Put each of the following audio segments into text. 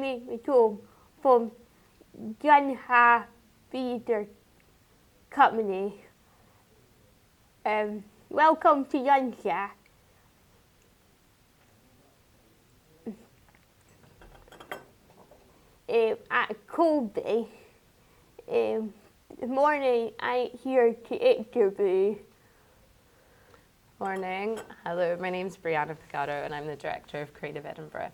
Amy McCombes from Gunha Theatre Company. Welcome to Untitled. At CodeBase. This morning I'm here to interview. Morning. Hello, my name's Briana Pegado and I'm the Director of Creative Edinburgh.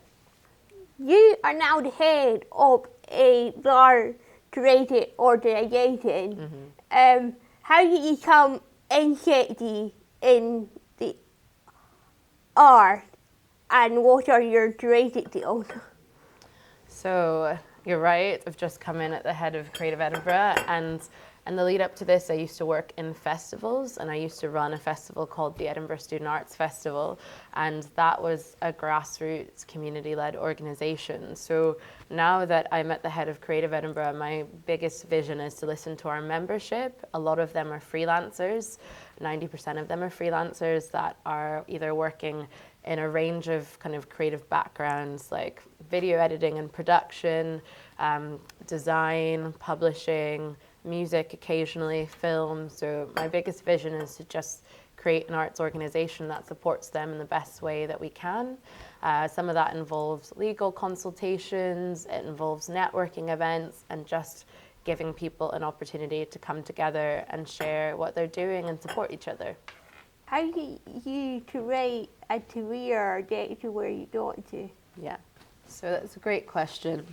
You are now the head of a large creative organisation. How did you come interested in the art and what are your creative skills? So you're right, I've just come in at the head of Creative Edinburgh, and the lead up to this I used to work in festivals, and I used to run a festival called the Edinburgh Student Arts Festival, and that was a grassroots community-led organisation. So now that I'm at the head of Creative Edinburgh, my biggest vision is to listen to our membership. A lot of them are freelancers, 90% of them are freelancers that are either working in a range of kind of creative backgrounds like video editing and production, design, publishing, music occasionally, film. So my biggest vision is to just create an arts organisation that supports them in the best way that we can. Some of that involves legal consultations, it involves networking events, and just giving people an opportunity to come together and share what they're doing and support each other. How did you create a career get to where you got to? Yeah, so that's a great question.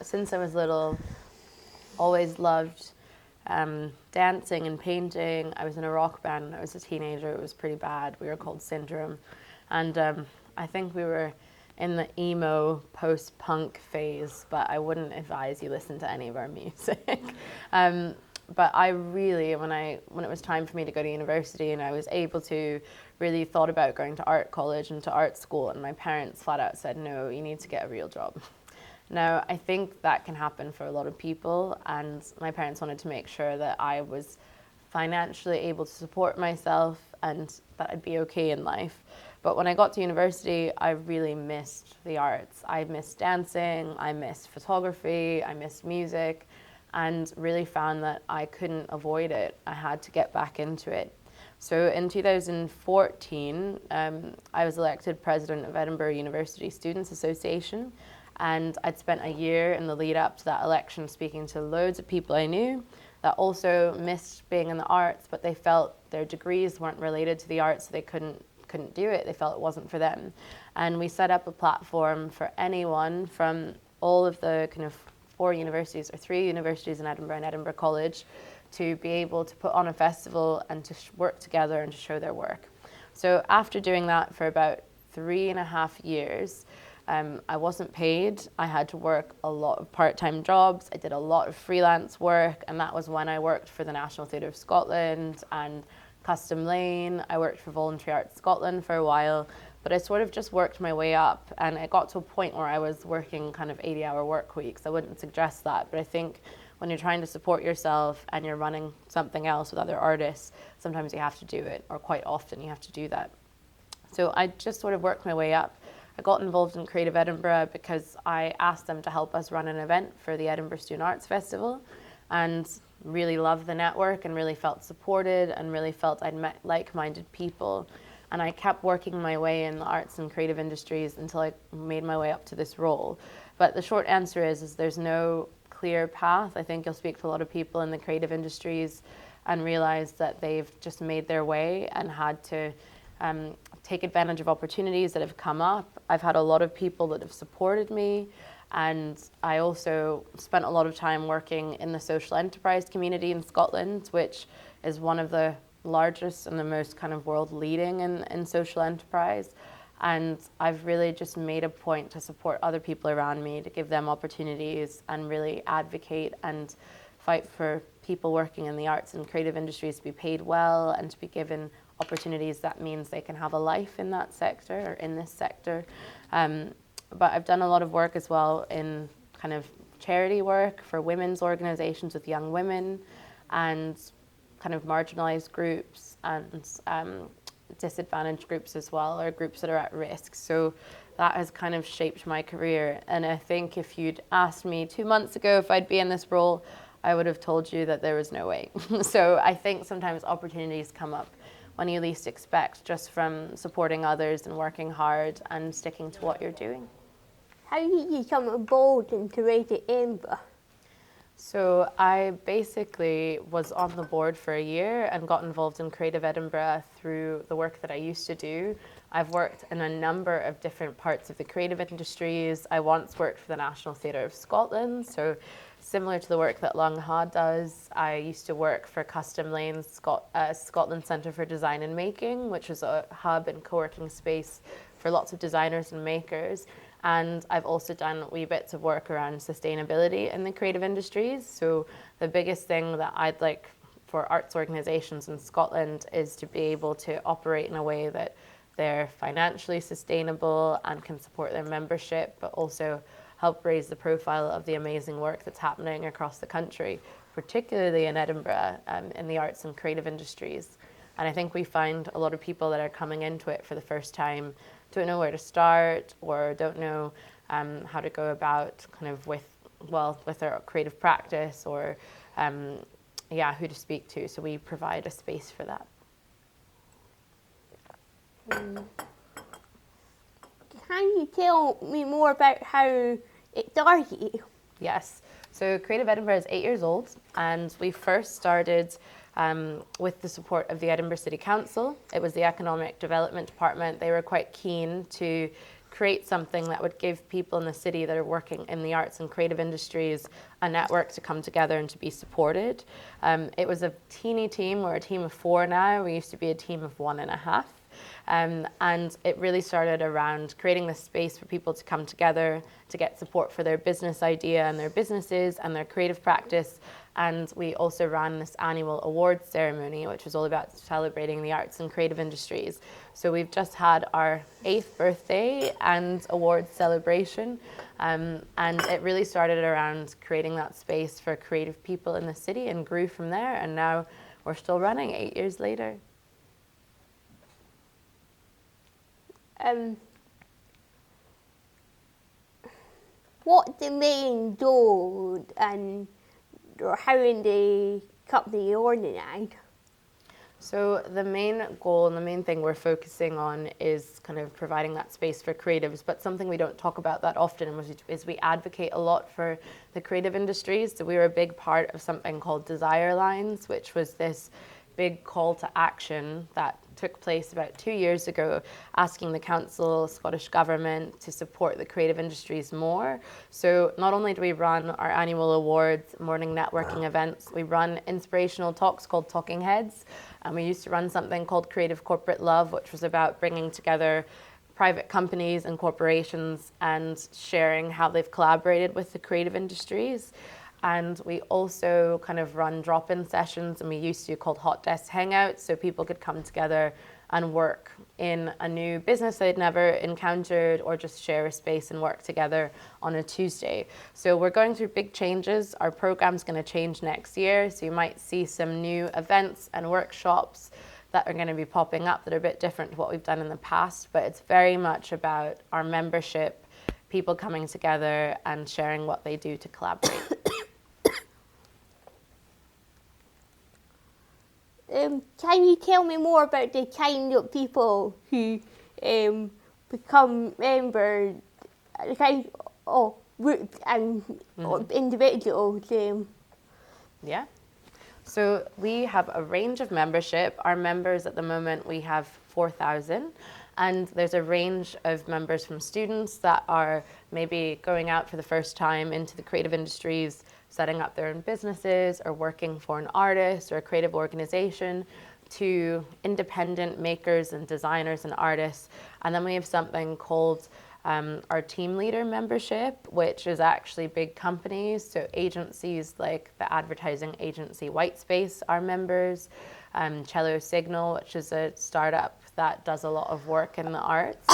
Since I was little, always loved dancing and painting. I was in a rock band when I was a teenager. It was pretty bad. We were called Syndrome. And I think we were in the emo post-punk phase, but I wouldn't advise you listen to any of our music. But I really, when it was time for me to go to university and I was able to, really thought about going to art college and to art school, and my parents flat out said, no, you need to get a real job. Now, I think that can happen for a lot of people, and my parents wanted to make sure that I was financially able to support myself and that I'd be okay in life. But when I got to university, I really missed the arts. I missed dancing, I missed photography, I missed music, and really found that I couldn't avoid it. I had to get back into it. So in 2014, I was elected president of Edinburgh University Students Association, and I'd spent a year in the lead up to that election speaking to loads of people I knew that also missed being in the arts, but they felt their degrees weren't related to the arts, so they couldn't do it. They felt it wasn't for them. And we set up a platform for anyone from all of the kind of 4 universities or 3 universities in Edinburgh and Edinburgh College to be able to put on a festival and to work together and to show their work. So after doing that for about 3.5 years, I wasn't paid. I had to work a lot of part-time jobs. I did a lot of freelance work, and that was when I worked for the National Theatre of Scotland and Custom Lane. I worked for Voluntary Arts Scotland for a while, but I sort of just worked my way up, and it got to a point where I was working kind of 80-hour work weeks. I wouldn't suggest that, but I think when you're trying to support yourself and you're running something else with other artists, sometimes you have to do it, or quite often you have to do that. So I just sort of worked my way up. I got involved in Creative Edinburgh because I asked them to help us run an event for the Edinburgh Student Arts Festival, and really loved the network and really felt supported and really felt I'd met like-minded people. And I kept working my way in the arts and creative industries until I made my way up to this role. But the short answer is there's no clear path. I think you'll speak to a lot of people in the creative industries and realize that they've just made their way and had to take advantage of opportunities that have come up. I've had a lot of people that have supported me, and I also spent a lot of time working in the social enterprise community in Scotland, which is one of the largest and the most kind of world leading in social enterprise. And I've really just made a point to support other people around me, to give them opportunities and really advocate and fight for people working in the arts and creative industries to be paid well and to be given opportunities that means they can have a life in that sector or in this sector. But I've done a lot of work as well in kind of charity work for women's organizations with young women and kind of marginalized groups and disadvantaged groups as well, or groups that are at risk. So that has kind of shaped my career. And I think if you'd asked me 2 months ago if I'd be in this role, I would have told you that there was no way. So I think sometimes opportunities come up when you least expect, just from supporting others and working hard and sticking to what you're doing. How did you come involved in Creative Edinburgh? So I basically was on the board for a year and got involved in Creative Edinburgh through the work that I used to do. I've worked in a number of different parts of the creative industries. I once worked for the National Theatre of Scotland, so similar to the work that Lang Ha does. I used to work for Custom Lane's Scotland Centre for Design and Making, which is a hub and co-working space for lots of designers and makers. And I've also done wee bits of work around sustainability in the creative industries. So the biggest thing that I'd like for arts organisations in Scotland is to be able to operate in a way that they're financially sustainable and can support their membership, but also help raise the profile of the amazing work that's happening across the country, particularly in Edinburgh, in the arts and creative industries. And I think we find a lot of people that are coming into it for the first time don't know where to start, or don't know how to go about kind of with their creative practice, or who to speak to. So we provide a space for that. Can you tell me more about how it started? Yes. So Creative Edinburgh is 8 years old, and we first started with the support of the Edinburgh City Council. It was the Economic Development Department. They were quite keen to create something that would give people in the city that are working in the arts and creative industries a network to come together and to be supported. It was a teeny team. We're a team of 4 now. We used to be a team of 1.5. And it really started around creating this space for people to come together to get support for their business idea and their businesses and their creative practice. And we also ran this annual awards ceremony, which was all about celebrating the arts and creative industries. So we've just had our 8th birthday and awards celebration. And it really started around creating that space for creative people in the city and grew from there. And now we're still running 8 years later. What's the main goal and how in the company organised? So the main goal and the main thing we're focusing on is kind of providing that space for creatives, but something we don't talk about that often is we advocate a lot for the creative industries. So we were a big part of something called Desire Lines, which was this big call to action that took place about 2 years ago, asking the council, Scottish Government to support the creative industries more. So not only do we run our annual awards, morning networking events, we run inspirational talks called Talking Heads, and we used to run something called Creative Corporate Love, which was about bringing together private companies and corporations and sharing how they've collaborated with the creative industries. And we also kind of run drop-in sessions, and we used to called Hot Desk Hangouts, so people could come together and work in a new business they'd never encountered, or just share a space and work together on a Tuesday. So we're going through big changes. Our program's going to change next year, so you might see some new events and workshops that are going to be popping up that are a bit different to what we've done in the past, but it's very much about our membership, people coming together and sharing what they do to collaborate. Can you tell me more about the kind of people who become members, the kind of groups and individuals? Yeah. So we have a range of membership. Our members at the moment, we have 4,000. And there's a range of members from students that are maybe going out for the first time into the creative industries, setting up their own businesses, or working for an artist or a creative organization, to independent makers and designers and artists. And then we have something called our team leader membership, which is actually big companies. So agencies like the advertising agency Whitespace are members, Cello Signal, which is a startup that does a lot of work in the arts.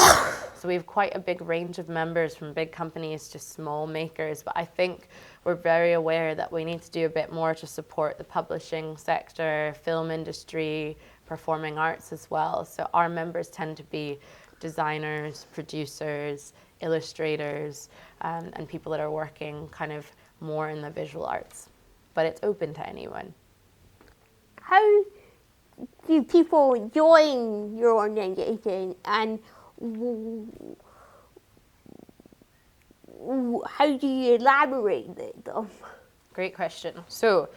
So we have quite a big range of members, from big companies to small makers. But I think we're very aware that we need to do a bit more to support the publishing sector, film industry, performing arts as well. So our members tend to be designers, producers, illustrators, and people that are working kind of more in the visual arts. But it's open to anyone. How do people join your organization, and how do you elaborate with them? Great question. So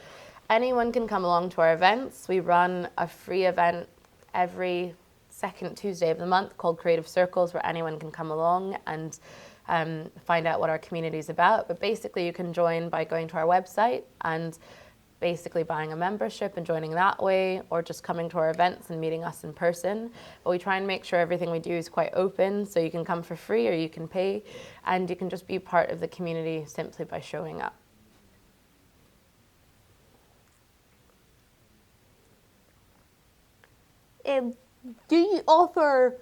anyone can come along to our events. We run a free event every second Tuesday of the month called Creative Circles, where anyone can come along and find out what our community is about. But basically you can join by going to our website and basically buying a membership and joining that way, or just coming to our events and meeting us in person. But we try and make sure everything we do is quite open, so you can come for free or you can pay, and you can just be part of the community simply by showing up. Do you offer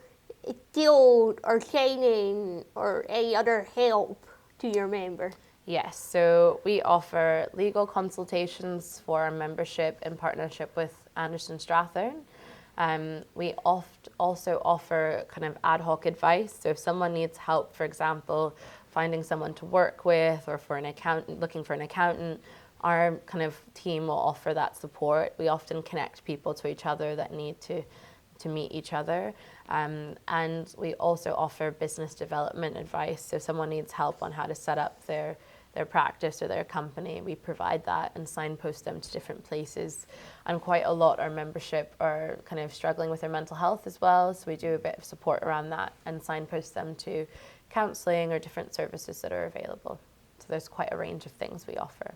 skills or training or any other help to your member? Yes, so we offer legal consultations for our membership in partnership with Anderson Strathern. We also offer kind of ad hoc advice. So if someone needs help, for example, finding someone to work with, or for an accountant, looking for an accountant, our kind of team will offer that support. We often connect people to each other that need to meet each other. And we also offer business development advice. So if someone needs help on how to set up their practice or their company, we provide that and signpost them to different places. And quite a lot our membership are kind of struggling with their mental health as well, so we do a bit of support around that and signpost them to counselling or different services that are available. So there's quite a range of things we offer.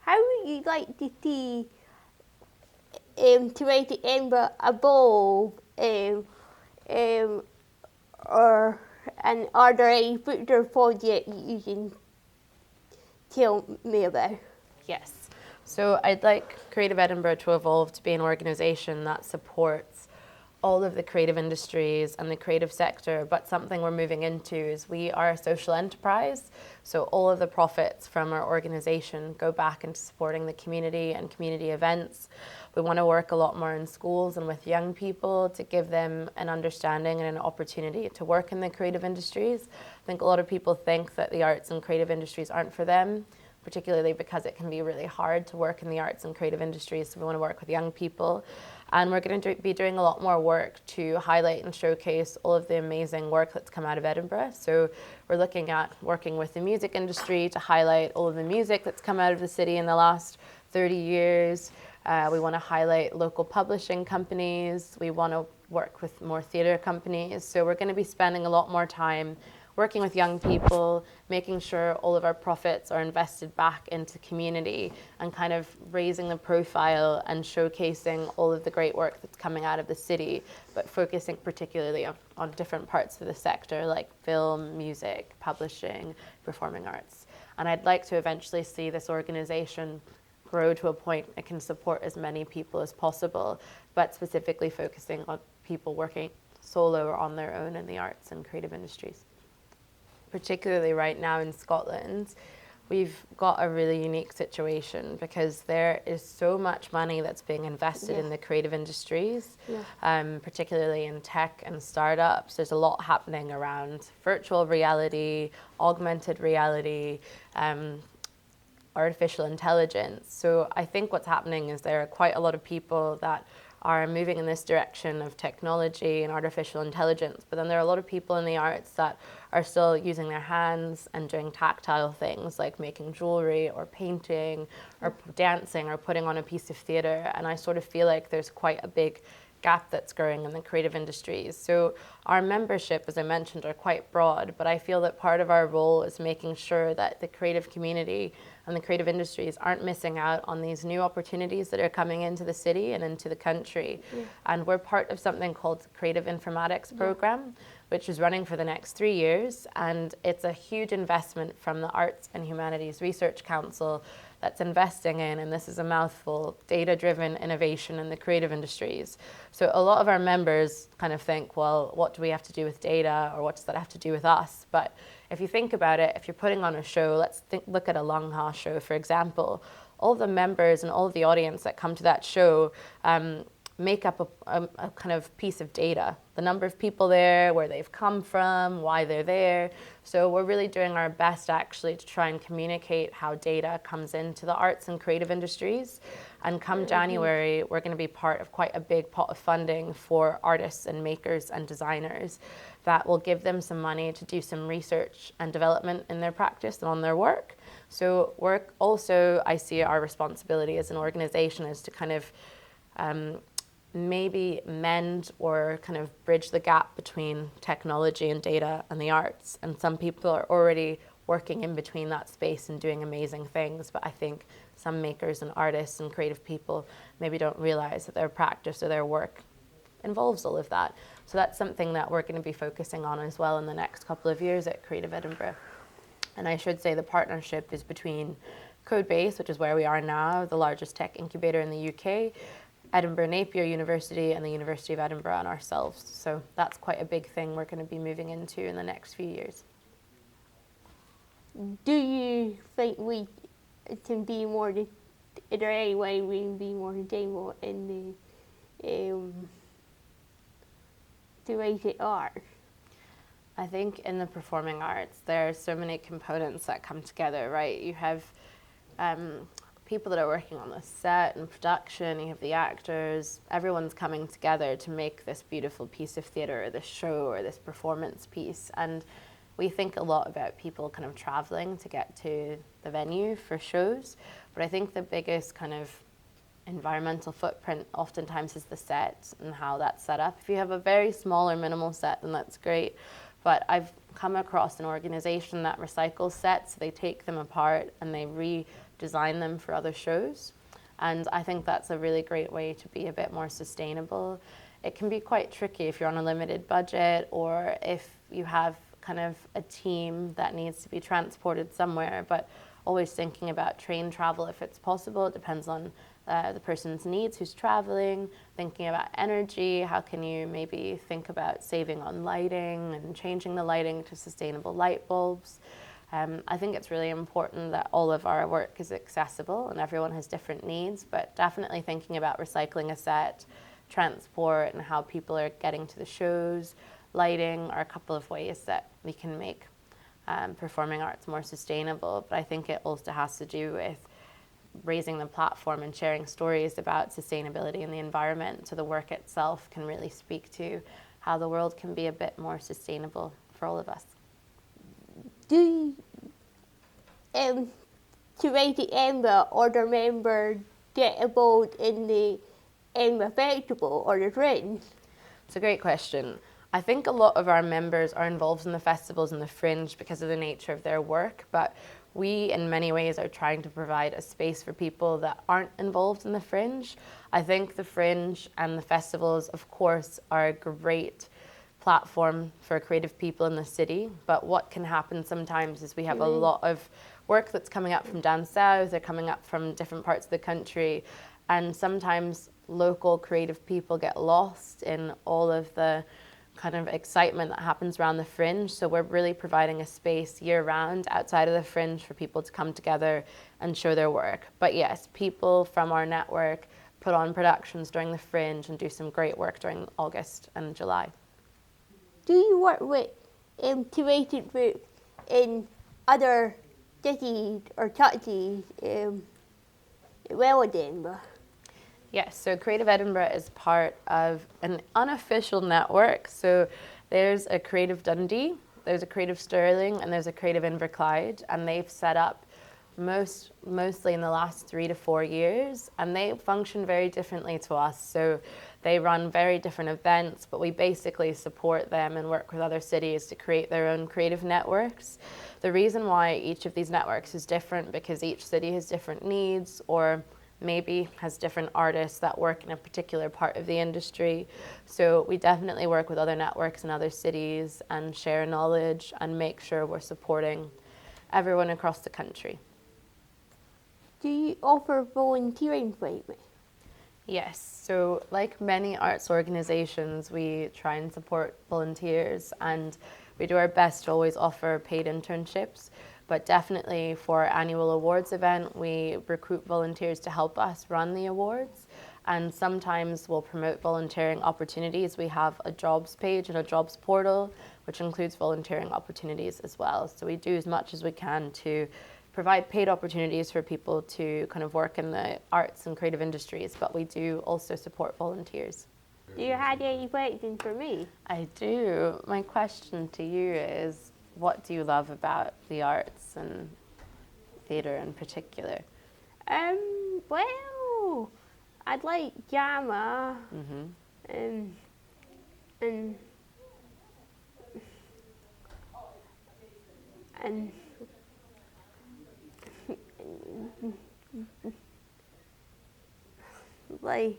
How would you like to see Creative Edinburgh evolve, and are there any future projects you can tell me about? Yes. So I'd like Creative Edinburgh to evolve to be an organisation that supports all of the creative industries and the creative sector, but something we're moving into is we are a social enterprise. So all of the profits from our organisation go back into supporting the community and community events. We want to work a lot more in schools and with young people to give them an understanding and an opportunity to work in the creative industries. I think a lot of people think that the arts and creative industries aren't for them, particularly because it can be really hard to work in the arts and creative industries. So we want to work with young people. And we're going to be doing a lot more work to highlight and showcase all of the amazing work that's come out of Edinburgh. So we're looking at working with the music industry to highlight all of the music that's come out of the city in the last 30 years. We want to highlight local publishing companies. We want to work with more theatre companies. So we're going to be spending a lot more time working with young people, making sure all of our profits are invested back into community and kind of raising the profile and showcasing all of the great work that's coming out of the city, but focusing particularly on different parts of the sector like film, music, publishing, performing arts. And I'd like to eventually see this organisation grow to a point it can support as many people as possible, but specifically focusing on people working solo or on their own in the arts and creative industries. Particularly right now in Scotland, we've got a really unique situation because there is so much money that's being invested in the creative industries, particularly in tech and startups. There's a lot happening around virtual reality, augmented reality, artificial intelligence. So I think what's happening is there are quite a lot of people that are moving in this direction of technology and artificial intelligence, but then there are a lot of people in the arts that are still using their hands and doing tactile things like making jewelry or painting or dancing or putting on a piece of theatre. And I sort of feel like there's quite a big gap that's growing in the creative industries. So our membership, as I mentioned, are quite broad, but I feel that part of our role is making sure that the creative community and the creative industries aren't missing out on these new opportunities that are coming into the city and into the country. And we're part of something called the Creative Informatics program, which is running for the next 3 years. And it's a huge investment from the Arts and Humanities Research Council that's investing in, and this is a mouthful, data-driven innovation in the creative industries. So a lot of our members kind of think, well, what do we have to do with data, or what does that have to do with us? But if you think about it, if you're putting on a show, let's look at a Longha show, for example. All of the members and all of the audience that come to that show make up a kind of piece of data. The number of people there, where they've come from, why they're there. So we're really doing our best actually to try and communicate how data comes into the arts and creative industries. And come January, we're going to be part of quite a big pot of funding for artists and makers and designers that will give them some money to do some research and development in their practice and on their work. So work also, I see our responsibility as an organization is to kind of maybe mend or kind of bridge the gap between technology and data and the arts. And some people are already working in between that space and doing amazing things. But I think some makers and artists and creative people maybe don't realize that their practice or their work involves all of that. So that's something that we're going to be focusing on as well in the next couple of years at Creative Edinburgh. And I should say the partnership is between CodeBase, which is where we are now, the largest tech incubator in the UK, Edinburgh Napier University and the University of Edinburgh and ourselves. So that's quite a big thing we're going to be moving into in the next few years. Do you think we can be more, is there any way we can be more sustainable in the creative art? I think in the performing arts, there are so many components that come together, right? You have people that are working on the set and production, you have the actors, everyone's coming together to make this beautiful piece of theatre or this show or this performance piece. And we think a lot about people kind of traveling to get to the venue for shows, but I think the biggest kind of environmental footprint oftentimes is the set and how that's set up. If you have a very small or minimal set, then that's great. But I've come across an organization that recycles sets. They take them apart and they redesign them for other shows. And I think that's a really great way to be a bit more sustainable. It can be quite tricky if you're on a limited budget or if you have kind of a team that needs to be transported somewhere, but always thinking about train travel if it's possible. It depends on the person's needs who's traveling, thinking about energy, how can you maybe think about saving on lighting and changing the lighting to sustainable light bulbs. I think it's really important that all of our work is accessible and everyone has different needs, but definitely thinking about recycling a set, transport and how people are getting to the shows, lighting are a couple of ways that we can make performing arts more sustainable. But I think it also has to do with raising the platform and sharing stories about sustainability and the environment, so the work itself can really speak to how the world can be a bit more sustainable for all of us. Do Creative Edinburgh or the member get involved in the Edinburgh Festival or the Fringe? It's a great question. I think a lot of our members are involved in the festivals and the Fringe because of the nature of their work, but we in many ways are trying to provide a space for people that aren't involved in the Fringe. I think the Fringe and the festivals, of course, are a great platform for creative people in the city, but what can happen sometimes is we have a lot of work that's coming up from down south or coming up from different parts of the country, and sometimes local creative people get lost in all of the kind of excitement that happens around the Fringe. So we're really providing a space year-round outside of the Fringe for people to come together and show their work. But yes, people from our network put on productions during the Fringe and do some great work during August and July. Do you work with creative groups in other cities or churches well in Edinburgh? Yes, so Creative Edinburgh is part of an unofficial network. So there's a Creative Dundee, there's a Creative Stirling, and there's a Creative Inverclyde, and they've set up mostly in the last 3 to 4 years, and they function very differently to us. So they run very different events, but we basically support them and work with other cities to create their own creative networks. The reason why each of these networks is different because each city has different needs or maybe has different artists that work in a particular part of the industry. So we definitely work with other networks in other cities and share knowledge and make sure we're supporting everyone across the country. Do you offer volunteering treatment? Yes, so like many arts organizations, we try and support volunteers and we do our best to always offer paid internships. But definitely for our annual awards event, we recruit volunteers to help us run the awards. And sometimes we'll promote volunteering opportunities. We have a jobs page and a jobs portal, which includes volunteering opportunities as well. So we do as much as we can to provide paid opportunities for people to kind of work in the arts and creative industries, but we do also support volunteers. Do you have any questions for me? I do. My question to you is, what do you love about the arts and theatre in particular? Well, I'd like drama, and like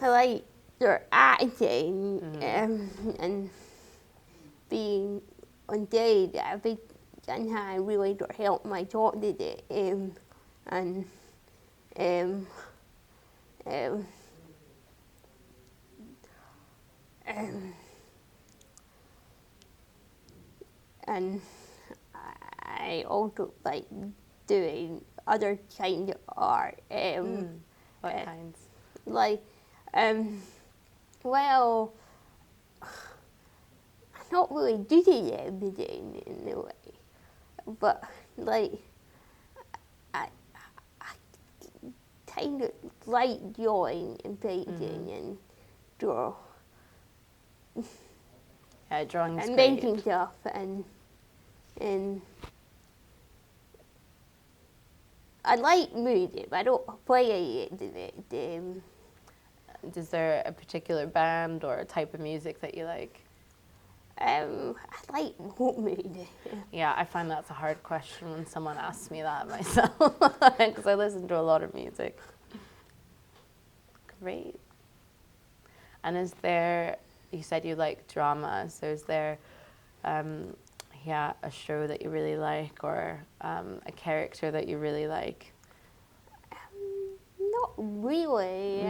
I like their acting and being on stage. I think I really helped my job today, and I also like doing other kinds of art. What kinds? Like, well, I'm not really good at everything in a way, but like, I kind of like drawing and painting and draw. Yeah, drawing's and great. making stuff and I like music, but I don't play it. Is there a particular band or a type of music that you like? I like folk music. Yeah, I find that's a hard question when someone asks me that myself, because I listen to a lot of music. Great. And is there, you said you like drama, so is there a show that you really like, or a character that you really like? Not really.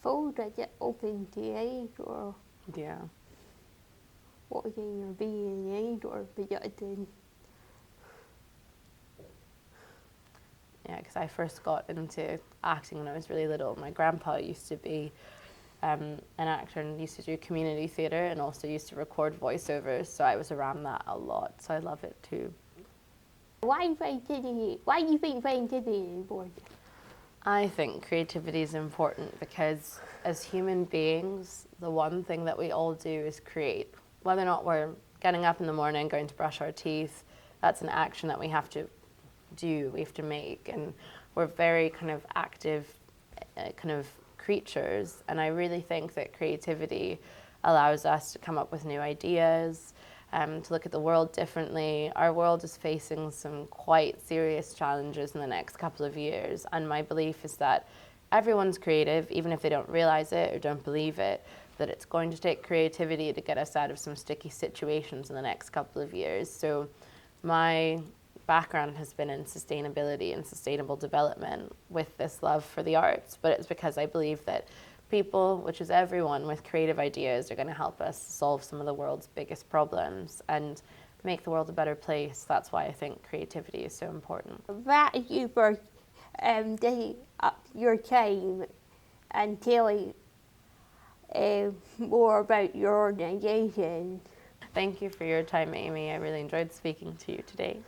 Food I get open to age or watching or being age or begotten. Yeah, because I first got into acting when I was really little. My grandpa used to be an actor and used to do community theatre and also used to record voiceovers, so I was around that a lot, so I love it too. Why do you think creativity is important? I think creativity is important because as human beings, the one thing that we all do is create. Whether or not we're getting up in the morning, going to brush our teeth, that's an action that we have to do, we have to make, and we're very kind of active kind of creatures, and I really think that creativity allows us to come up with new ideas, to look at the world differently. Our world is facing some quite serious challenges in the next couple of years, and my belief is that everyone's creative, even if they don't realize it or don't believe it, that it's going to take creativity to get us out of some sticky situations in the next couple of years. So my background has been in sustainability and sustainable development with this love for the arts, but it's because I believe that people, which is everyone with creative ideas, are going to help us solve some of the world's biggest problems and make the world a better place. That's why I think creativity is so important. Thank you for taking up your time and telling more about your organisation. Thank you for your time, Amy. I really enjoyed speaking to you today.